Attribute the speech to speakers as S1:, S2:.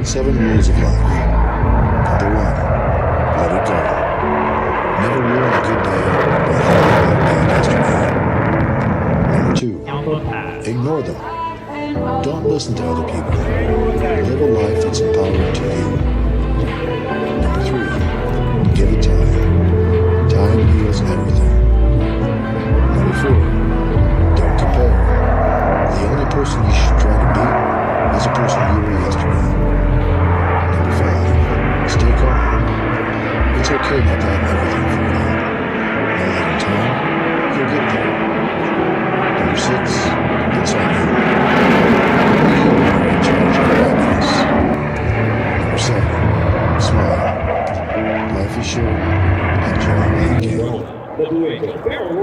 S1: 7 rules of life. Number 1, let it go. Never ruin a good day by thinking about bad yesterday. Number 2, ignore them. Don't listen to other people. Live a life that's empowering to you. Number 3, give it time. Time heals everything. Number 4, don't compare. The only person you should try to beat is the person you were yesterday. Number 5, stay calm. It's okay not to have everything figured out. Know that in time, you'll get there. Number 6, it's on you. You are in charge of your happiness. Number 7, smile. Life is short. Enjoy what you can.